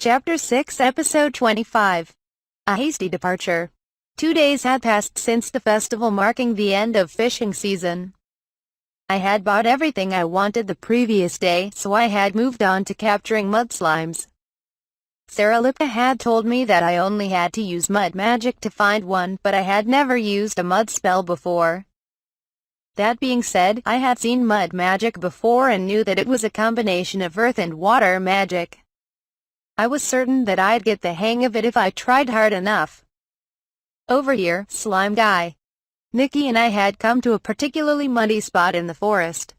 Chapter 6 Episode 25. A Hasty Departure. 2 days had passed since the festival marking the end of fishing season. I had bought everything I wanted the previous day, so I had moved on to capturing mud slimes. Sarah Lipka had told me that I only had to use mud magic to find one, but I had never used a mud spell before. That being said, I had seen mud magic before and knew that it was a combination of earth and water magic. I was certain that I'd get the hang of it if I tried hard enough. Over here, slime guy. Nikki and I had come to a particularly muddy spot in the forest.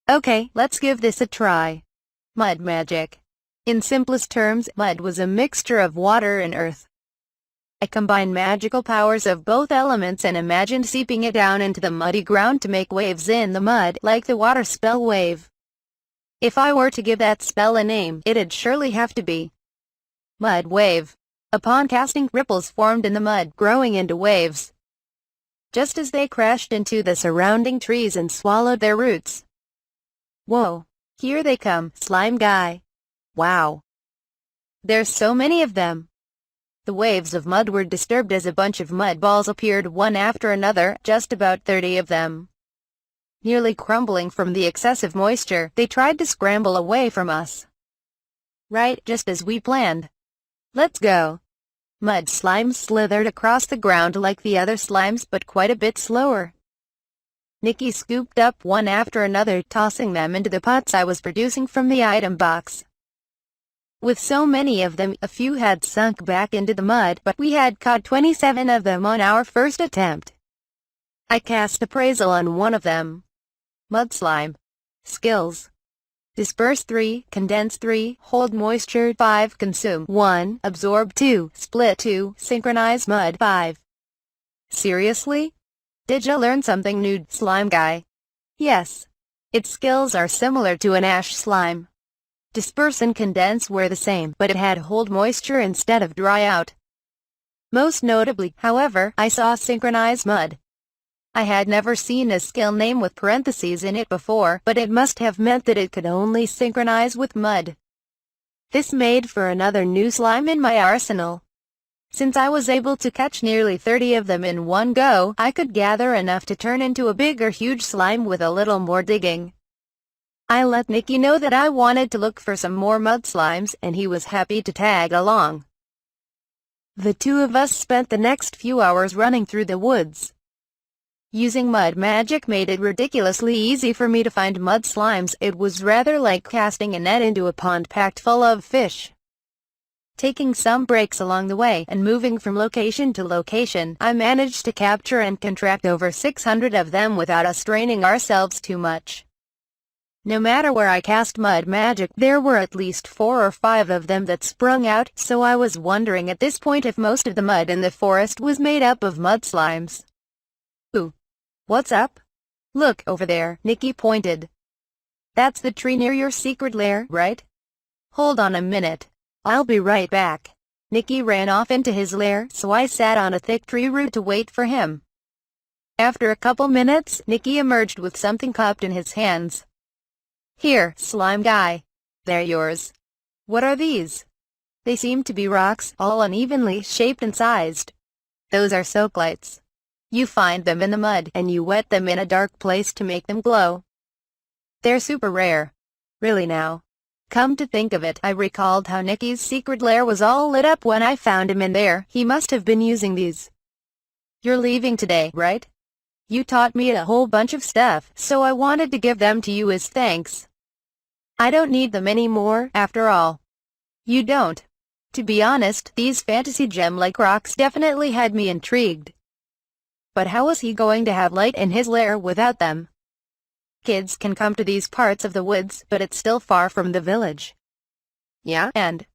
Okay, let's give this a try. Mud magic. In simplest terms, mud was a mixture of water and earth. I combined magical powers of both elements and imagined seeping it down into the muddy ground to make waves in the mud, like the water spell wave. If I were to give that spell a name, it'd surely have to be Mud Wave. Upon casting, ripples formed in the mud, growing into waves. Just as they crashed into the surrounding trees and swallowed their roots. Whoa, here they come, slime guy. Wow. There's so many of them. The waves of mud were disturbed as a bunch of mud balls appeared one after another, just about 30 of them. Nearly crumbling from the excessive moisture, they tried to scramble away from us. Right, just as we planned. Let's go. Mud slimes slithered across the ground like the other slimes, but quite a bit slower. Nikki scooped up one after another, tossing them into the pots I was producing from the item box. With so many of them, a few had sunk back into the mud, but we had caught 27 of them on our first attempt. I cast appraisal on one of them. Mud slime. Skills. Disperse 3, condense 3, hold moisture 5, consume 1, absorb 2, split 2, synchronize mud 5. Seriously? Did ya learn something new, slime guy? Yes. Its skills are similar to an ash slime. Disperse and condense were the same, but it had hold moisture instead of dry out. Most notably, however, I saw synchronize mud. I had never seen a skill name with parentheses in it before, but it must have meant that it could only synchronize with mud. This made for another new slime in my arsenal. Since I was able to catch nearly 30 of them in one go, I could gather enough to turn into a big or huge slime with a little more digging. I let Nikki know that I wanted to look for some more mud slimes, and he was happy to tag along. The two of us spent the next few hours running through the woods. Using mud magic made it ridiculously easy for me to find mud slimes. It was rather like casting a net into a pond packed full of fish. Taking some breaks along the way and moving from location to location, I managed to capture and contract over 600 of them without us straining ourselves too much. No matter where I cast mud magic, there were at least 4 or 5 of them that sprung out, so I was wondering at this point if most of the mud in the forest was made up of mud slimes. Ooh. What's up? Look, over there, Nikki pointed. That's the tree near your secret lair, right? Hold on a minute. I'll be right back. Nikki ran off into his lair, so I sat on a thick tree root to wait for him. After a couple minutes, Nikki emerged with something cupped in his hands. Here, slime guy. They're yours. What are these? They seem to be rocks, all unevenly shaped and sized. Those are soaklights. You find them in the mud, and you wet them in a dark place to make them glow. They're super rare. Really now. Come to think of it, I recalled how Nikki's secret lair was all lit up when I found him in there. He must have been using these. You're leaving today, right? You taught me a whole bunch of stuff, so I wanted to give them to you as thanks. I don't need them anymore, after all. You don't. To be honest, these fantasy gem-like rocks definitely had me intrigued. But how was he going to have light in his lair without them? Kids can come to these parts of the woods, but it's still far from the village. Yeah, and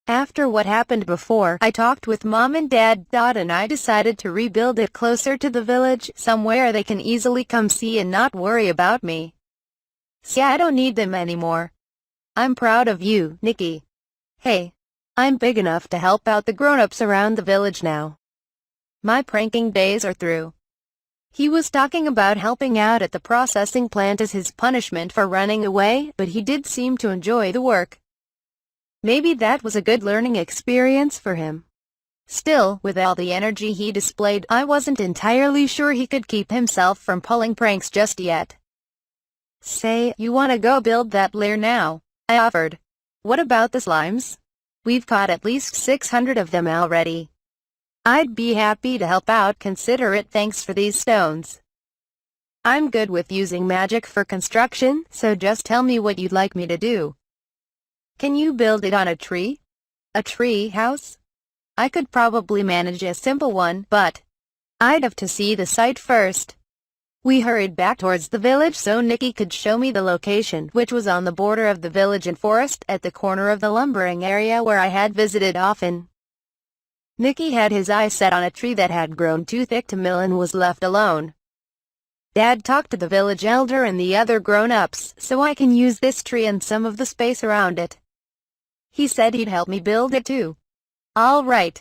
after what happened before, I talked with Mom and Dad, and I decided to rebuild it closer to the village, somewhere they can easily come see and not worry about me. See, I don't need them anymore. I'm proud of you, Nikki. Hey, I'm big enough to help out the grown-ups around the village now. My pranking days are through. He was talking about helping out at the processing plant as his punishment for running away, but he did seem to enjoy the work. Maybe that was a good learning experience for him. Still, with all the energy he displayed, I wasn't entirely sure he could keep himself from pulling pranks just yet. "Say, you wanna go build that lair now?" I offered. "What about the slimes? We've caught at least 600 of them already. I'd be happy to help out, consider it thanks for these stones. I'm good with using magic for construction, so just tell me what you'd like me to do." "Can you build it on a tree? A tree house?" "I could probably manage a simple one, but I'd have to see the site first." We hurried back towards the village so Nikki could show me the location, which was on the border of the village and forest, at the corner of the lumbering area where I had visited often. Nikki had his eyes set on a tree that had grown too thick to mill and was left alone. "Dad talked to the village elder and the other grown-ups, so I can use this tree and some of the space around it. He said he'd help me build it too." "All right.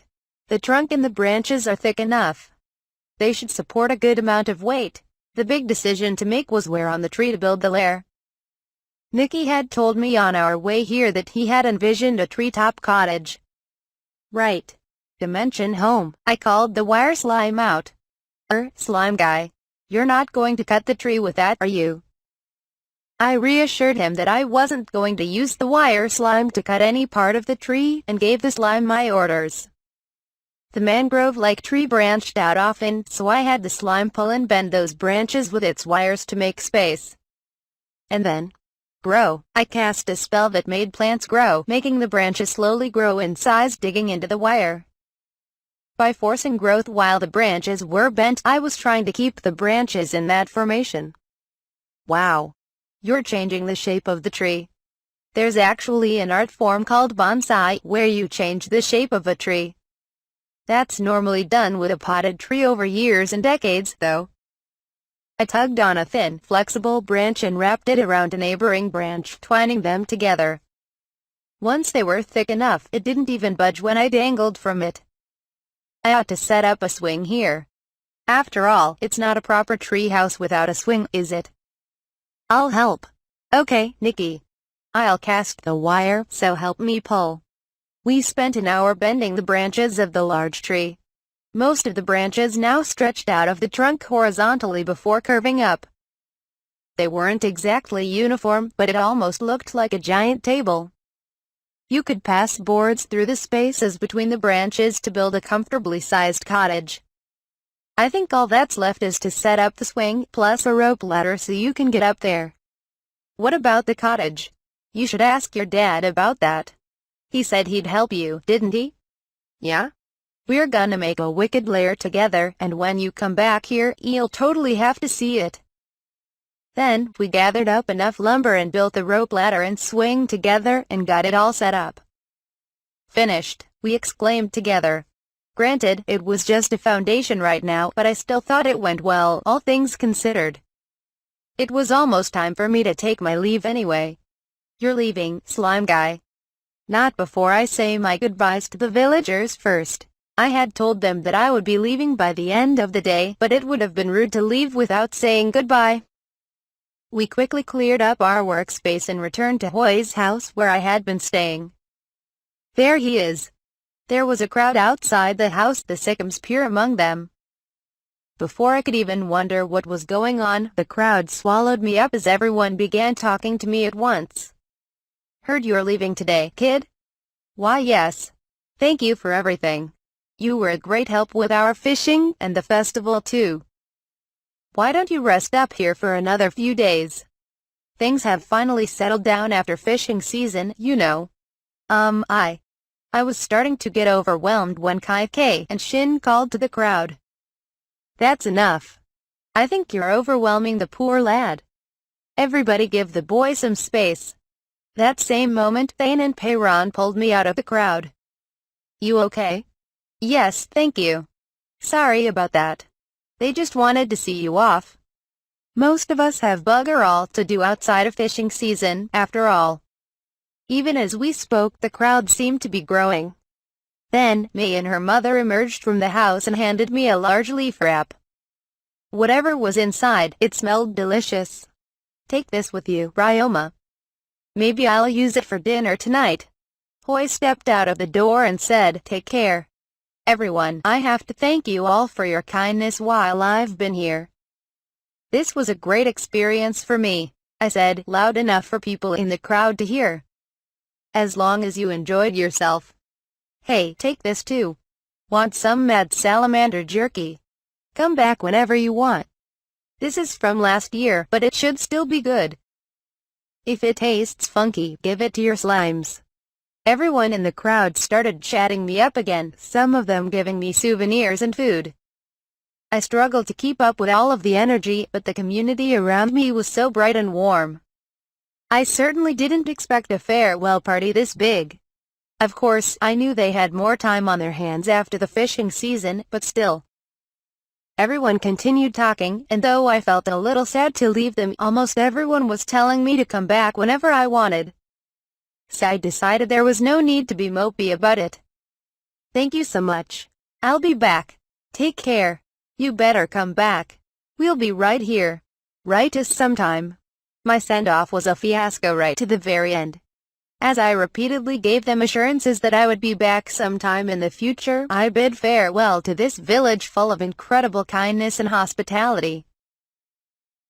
The trunk and the branches are thick enough. They should support a good amount of weight." The big decision to make was where on the tree to build the lair. Nikki had told me on our way here that he had envisioned a treetop cottage. Right. To mention home, I called the wire slime out. Slime guy, you're not going to cut the tree with that, are you?" I reassured him that I wasn't going to use the wire slime to cut any part of the tree, and gave the slime my orders. The mangrove-like tree branched out often, so I had the slime pull and bend those branches with its wires to make space. And then, grow. I cast a spell that made plants grow, making the branches slowly grow in size, digging into the wire. By forcing growth while the branches were bent, I was trying to keep the branches in that formation. Wow. You're changing the shape of the tree. There's actually an art form called bonsai, where you change the shape of a tree. That's normally done with a potted tree over years and decades, though. I tugged on a thin, flexible branch and wrapped it around a neighboring branch, twining them together. Once they were thick enough, it didn't even budge when I dangled from it. I ought to set up a swing here. After all, it's not a proper tree house without a swing, is it? "I'll help." "Okay, Nikki. I'll cast the wire, so help me pull." We spent an hour bending the branches of the large tree. Most of the branches now stretched out of the trunk horizontally before curving up. They weren't exactly uniform, but it almost looked like a giant table. You could pass boards through the spaces between the branches to build a comfortably sized cottage. I think all that's left is to set up the swing, plus a rope ladder so you can get up there. What about the cottage? You should ask your dad about that. He said he'd help you, didn't he? Yeah? We're gonna make a wicked lair together, and when you come back here, you'll totally have to see it. Then, we gathered up enough lumber and built the rope ladder and swing together and got it all set up. "Finished," we exclaimed together. Granted, it was just a foundation right now, but I still thought it went well, all things considered. It was almost time for me to take my leave anyway. "You're leaving, slime guy?" "Not before I say my goodbyes to the villagers first." I had told them that I would be leaving by the end of the day, but it would have been rude to leave without saying goodbye. We quickly cleared up our workspace and returned to Hoy's house where I had been staying. There he is. There was a crowd outside the house, the sycamores pure among them. Before I could even wonder what was going on, the crowd swallowed me up as everyone began talking to me at once. "Heard you're leaving today, kid?" "Why, yes. Thank you for everything. You were a great help with our fishing, and the festival too. Why don't you rest up here for another few days? Things have finally settled down after fishing season, you know." I was starting to get overwhelmed when Kai K and Shin called to the crowd. "That's enough. I think you're overwhelming the poor lad. Everybody give the boy some space." That same moment, Thane and Peyron pulled me out of the crowd. "You okay?" "Yes, thank you. Sorry about that. They just wanted to see you off. Most of us have bugger all to do outside of fishing season, after all." Even as we spoke, the crowd seemed to be growing. Then, May and her mother emerged from the house and handed me a large leaf wrap. Whatever was inside, it smelled delicious. "Take this with you, Ryoma. Maybe I'll use it for dinner tonight." Hoy stepped out of the door and said, "Take care. Everyone, I have to thank you all for your kindness while I've been here. This was a great experience for me," I said, loud enough for people in the crowd to hear. "As long as you enjoyed yourself. Hey, take this too. Want some mad salamander jerky? Come back whenever you want. This is from last year, but it should still be good. If it tastes funky, give it to your slimes." Everyone in the crowd started chatting me up again, some of them giving me souvenirs and food. I struggled to keep up with all of the energy, but the community around me was so bright and warm. I certainly didn't expect a farewell party this big. Of course, I knew they had more time on their hands after the fishing season, but still. Everyone continued talking, and though I felt a little sad to leave them, almost everyone was telling me to come back whenever I wanted. So I decided there was no need to be mopey about it. "Thank you so much. I'll be back. Take care. You better come back. We'll be right here. Write us sometime." My send-off was a fiasco right to the very end. As I repeatedly gave them assurances that I would be back sometime in the future, I bid farewell to this village full of incredible kindness and hospitality.